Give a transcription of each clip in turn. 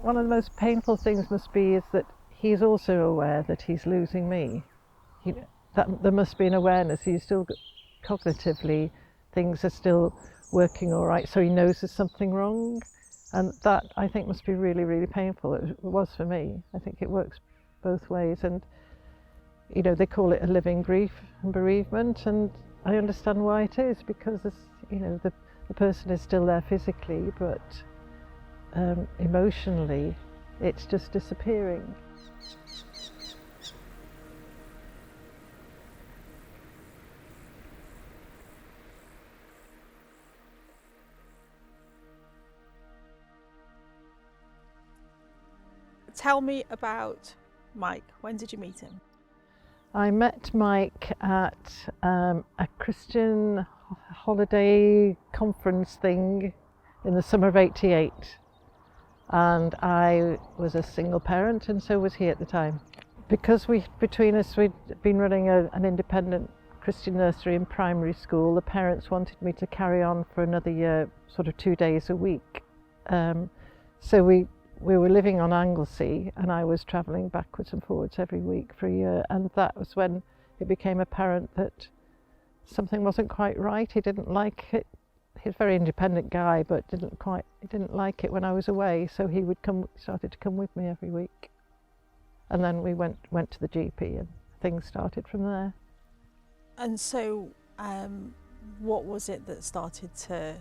one of the most painful things must be is that he's also aware that he's losing me. That there must be an awareness. He's still cognitively, things are still working all right, so he knows there's something wrong, and that I think must be really, really painful. It was for me. I think it works both ways, and they call it a living grief and bereavement, and I understand why it is, because the person is still there physically, but emotionally it's just disappearing. Tell me about Mike. When did you meet him? I met Mike at a Christian holiday conference thing in the summer of '88, and I was a single parent, and so was he at the time. Because between us we'd been running an independent Christian nursery in primary school, the parents wanted me to carry on for another year, sort of 2 days a week. So we were living on Anglesey, and I was travelling backwards and forwards every week for a year, and that was when it became apparent that something wasn't quite right. He didn't like it. He's a very independent guy, but he didn't like it when I was away, so he started to come with me every week. And then we went to the GP, and things started from there. And so what was it that started to,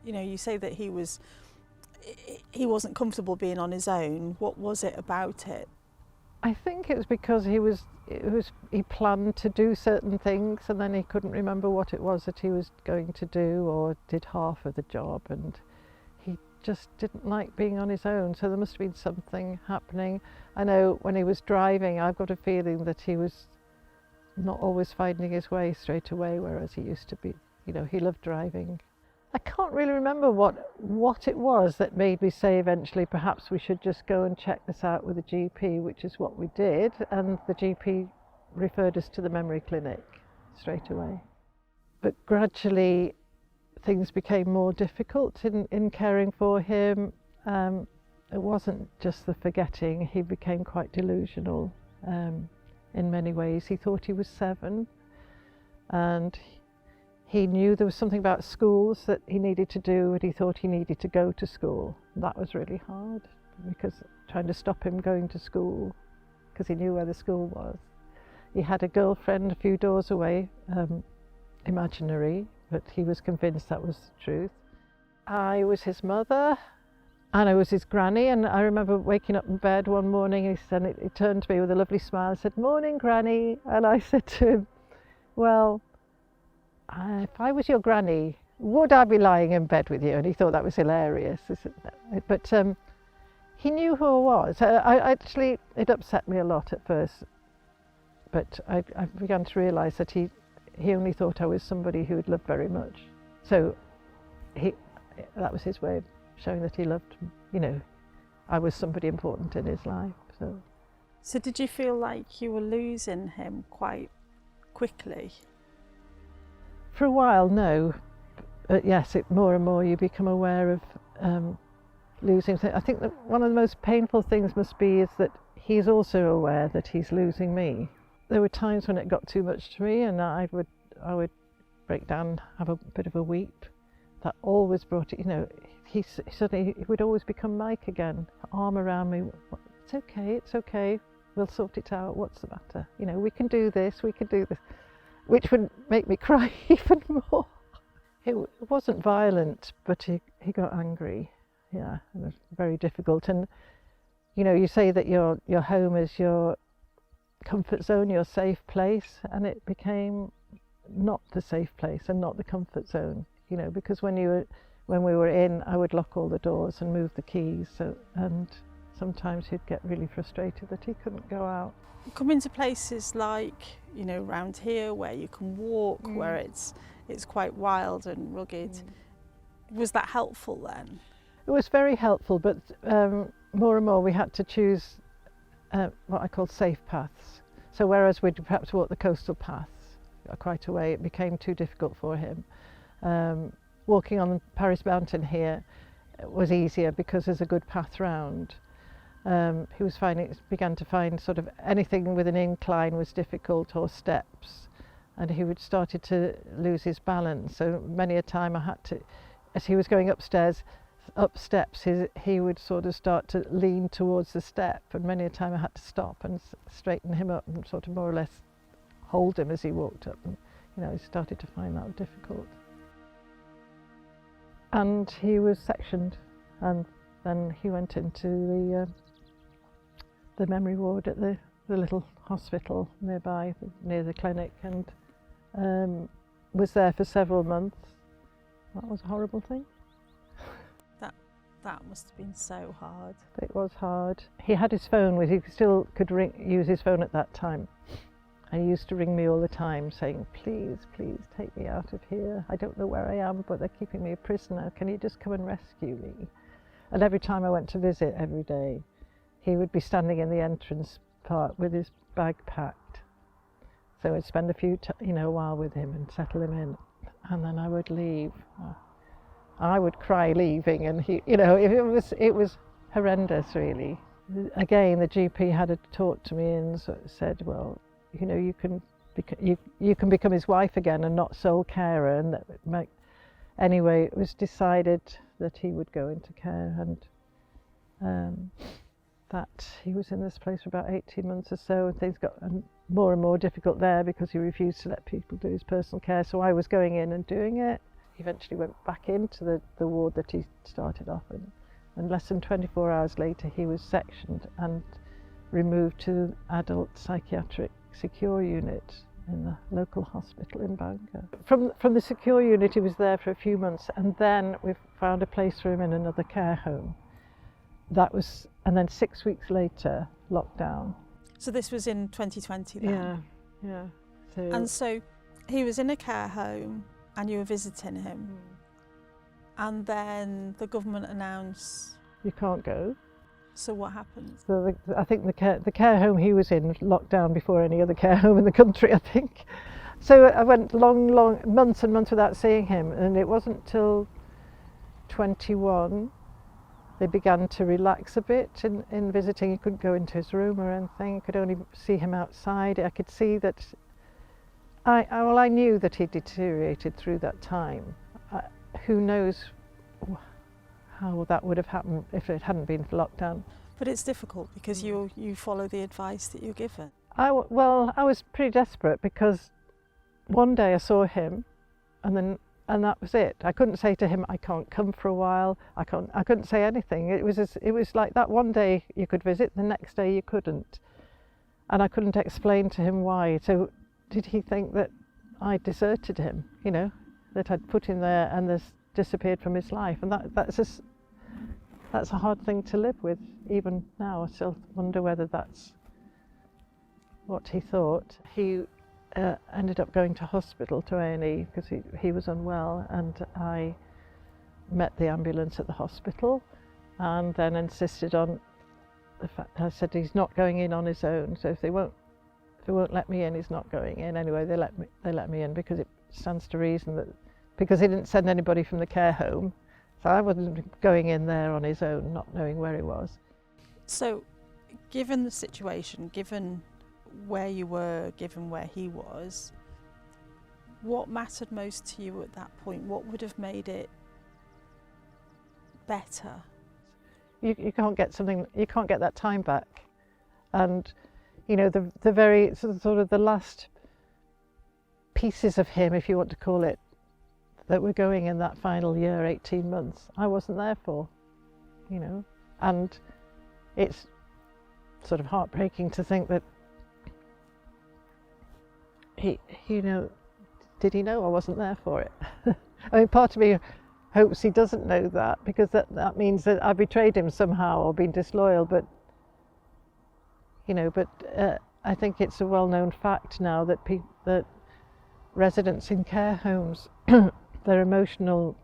you say that he wasn't comfortable being on his own. What was it about it? I think it was because he planned to do certain things, and then he couldn't remember what it was that he was going to do, or did half of the job, and he just didn't like being on his own. So there must have been something happening. I know when he was driving, I've got a feeling that he was not always finding his way straight away, whereas he used to be. He loved driving. I can't really remember what it was that made me say eventually perhaps we should just go and check this out with the GP, which is what we did, and the GP referred us to the memory clinic straight away. But gradually things became more difficult in caring for him. It wasn't just the forgetting, he became quite delusional in many ways. He thought he was 7, and he knew there was something about schools that he needed to do, and he thought he needed to go to school. That was really hard, because trying to stop him going to school, because he knew where the school was. He had a girlfriend a few doors away, imaginary, but he was convinced that was the truth. I was his mother, and I was his granny, and I remember waking up in bed one morning, and he turned to me with a lovely smile and said, "Morning, Granny." And I said to him, "Well, if I was your granny, would I be lying in bed with you?" And he thought that was hilarious. But he knew who I was. Actually, it upset me a lot at first, but I began to realise that he only thought I was somebody who would love very much. So that was his way of showing that he loved, I was somebody important in his life. So did you feel like you were losing him quite quickly? For a while, no. But yes, more and more you become aware of losing things. I think that one of the most painful things must be is that he's also aware that he's losing me. There were times when it got too much to me, and I would break down, have a bit of a weep. That always brought it, he would always become Mike again, arm around me. It's okay, we'll sort it out, what's the matter? We can do this, which would make me cry even more. It wasn't violent, but he got angry. Yeah, it was very difficult. And you say that your home is your comfort zone, your safe place, and it became not the safe place and not the comfort zone. Because when we were in, I would lock all the doors and move the keys. And sometimes he'd get really frustrated that he couldn't go out. Coming to places like, around here where you can walk, where it's quite wild and rugged, was that helpful then? It was very helpful, but more and more we had to choose what I call safe paths. So whereas we'd perhaps walk the coastal paths quite a way, it became too difficult for him. Walking on Paris Mountain here was easier because there's a good path round. He began to find sort of anything with an incline was difficult, or steps, and he started to lose his balance. So many a time I had to, as he was going up steps, he would sort of start to lean towards the step, and many a time I had to stop and straighten him up and sort of more or less hold him as he walked up. And, he started to find that difficult. And he was sectioned, and then he went into the memory ward at the little hospital nearby, near the clinic, and was there for several months. That was a horrible thing. That must have been so hard. It was hard. He had his phone, he still could use his phone at that time. And he used to ring me all the time saying, please, please take me out of here. I don't know where I am, but they're keeping me a prisoner. Can you just come and rescue me? And every time I went to visit every day, he would be standing in the entrance part with his bag packed. So I'd spend a while with him and settle him in. And then I would leave. I would cry leaving, and it was horrendous, really. Again, the GP had talked to me and sort of said, well, you can become his wife again and not sole carer. And anyway, it was decided that he would go into care, and that he was in this place for about 18 months or so, and things got more and more difficult there because he refused to let people do his personal care. So I was going in and doing it. He eventually went back into the ward that he started off in, and less than 24 hours later he was sectioned and removed to adult psychiatric secure unit in the local hospital in Bangor. From the secure unit he was there for a few months, and then we found a place for him in another care home. And then 6 weeks later, lockdown. So this was in 2020 then? Yeah. And so he was in a care home and you were visiting him, and then the government announced you can't go. So what happened? So I think the care home he was in locked down before any other care home in the country, I think. So I went long months and months without seeing him, and it wasn't till 21 they began to relax a bit in visiting. You couldn't go into his room or anything. You could only see him outside. I could see that I knew that he deteriorated through that time. Who knows how that would have happened if it hadn't been for lockdown. But it's difficult because you follow the advice that you're given. I was pretty desperate, because one day I saw him, and that was it. I couldn't say to him, I can't come for a while. I couldn't say anything. It was like that. One day you could visit, the next day you couldn't, and I couldn't explain to him why. So did he think that I deserted him? That I'd put him there and this disappeared from his life, and that's a hard thing to live with. Even now, I still wonder whether that's what he thought. He ended up going to hospital, to A&E, because he was unwell, and I met the ambulance at the hospital and then insisted on the fact, I said he's not going in on his own, so if they won't let me in, he's not going in. Anyway, they let me in, because it stands to reason that, because he didn't send anybody from the care home, so I wasn't going in there on his own, not knowing where he was. So, given the situation, given where you were, given where he was, what mattered most to you at that point? What would have made it better? You can't get that time back. And the very sort of the last pieces of him, if you want to call it, that were going in that final year, 18 months, I wasn't there for, and it's sort of heartbreaking to think that did he know I wasn't there for it? I mean, part of me hopes he doesn't know that, because that means that I betrayed him somehow or been disloyal, but I think it's a well-known fact now that that residents in care homes, their emotional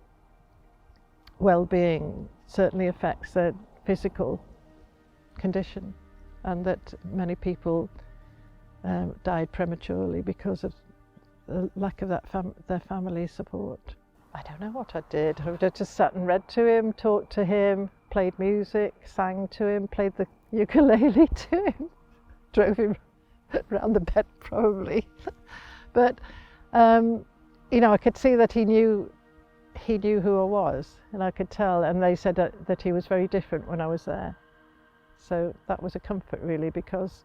well-being certainly affects their physical condition, and that many people died prematurely because of the lack of their family support. I don't know what I did. I would have just sat and read to him, talked to him, played music, sang to him, played the ukulele to him, drove him around the bed probably. But you know, I could see that he knew who I was, and I could tell, and they said that he was very different when I was there. So that was a comfort really, because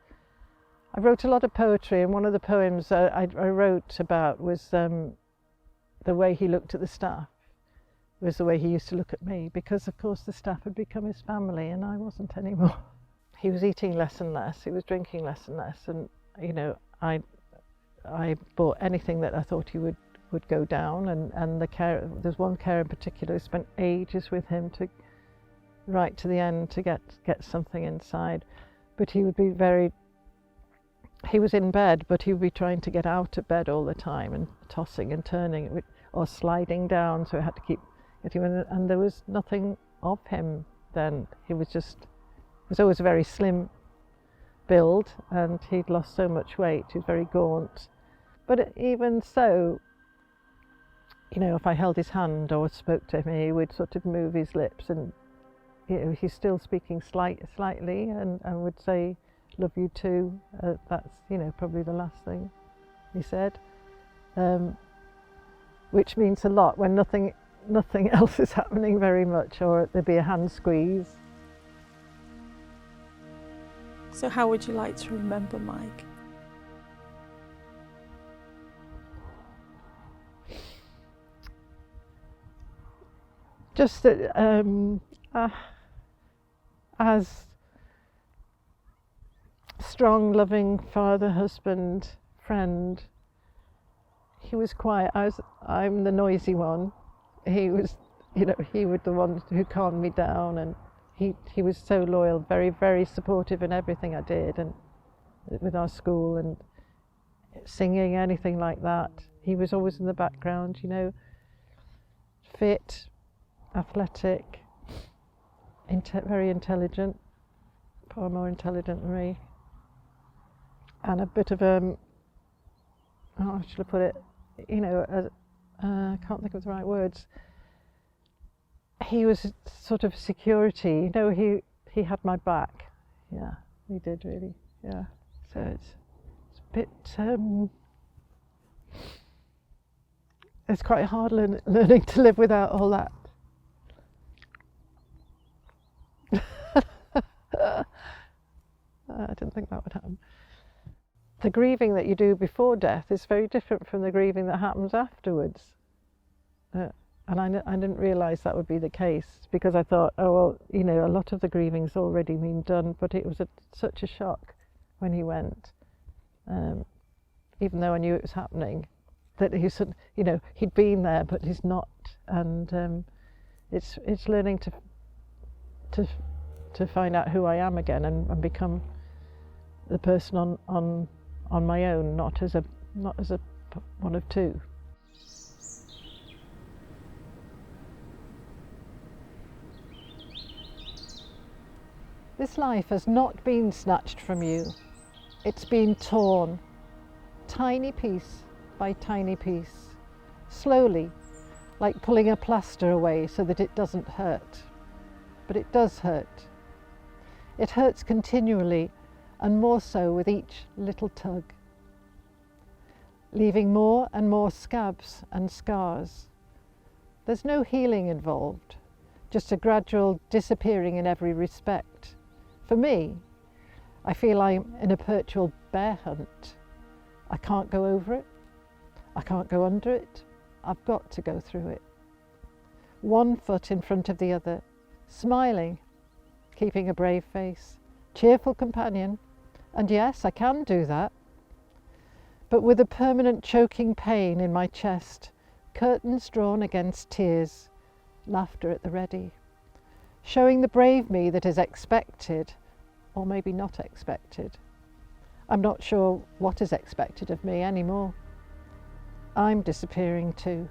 I wrote a lot of poetry, and one of the poems I wrote about was the way he looked at the staff, was the way he used to look at me, because of course the staff had become his family and I wasn't anymore. He was eating less and less, he was drinking less and less, and you know, I bought anything that I thought he would go down, and there's one carer in particular who spent ages with him to right to the end to get something inside. But he would be he was in bed, but he would be trying to get out of bed all the time and tossing and turning or sliding down, so I had to keep getting him, and there was nothing of him then. He was always a very slim build, and he'd lost so much weight, he was very gaunt. But even so, you know, if I held his hand or spoke to him, he would sort of move his lips, and you know, he's still speaking slightly, and would say, "Love you too." That's, you know, probably the last thing he said, which means a lot when nothing else is happening very much, or there'd be a hand squeeze. So how would you like to remember Mike? Just that as strong, loving father, husband, friend. He was quiet. I'm the noisy one. He was, you know, he was the one who calmed me down, and he was so loyal, very, very supportive in everything I did, and with our school and singing, anything like that. He was always in the background, you know, fit, athletic, very intelligent, far more intelligent than me, and a bit of how should I put it, you know, I can't think of the right words. He was sort of security, you know, he had my back. Yeah, he did really, yeah. So it's a bit, it's quite hard learning to live without all that. I didn't think that would happen. The grieving that you do before death is very different from the grieving that happens afterwards. And I didn't realise that would be the case, because I thought, oh well, you know, a lot of the grieving's already been done, but it was such a shock when he went, even though I knew it was happening, that he said, you know, he'd been there but he's not, and it's learning to find out who I am again, and become the person on my own, not as a one of two. This life has not been snatched from you. It's been torn, tiny piece by tiny piece, slowly, like pulling a plaster away so that it doesn't hurt. But it does hurt. It hurts continually, and more so with each little tug, leaving more and more scabs and scars. There's no healing involved, just a gradual disappearing in every respect. For me, I feel I'm in a perpetual bear hunt. I can't go over it, I can't go under it, I've got to go through it. One foot in front of the other, smiling, keeping a brave face, cheerful companion, and yes, I can do that, but with a permanent choking pain in my chest, curtains drawn against tears, laughter at the ready, showing the brave me that is expected, or maybe not expected. I'm not sure what is expected of me anymore. I'm disappearing too.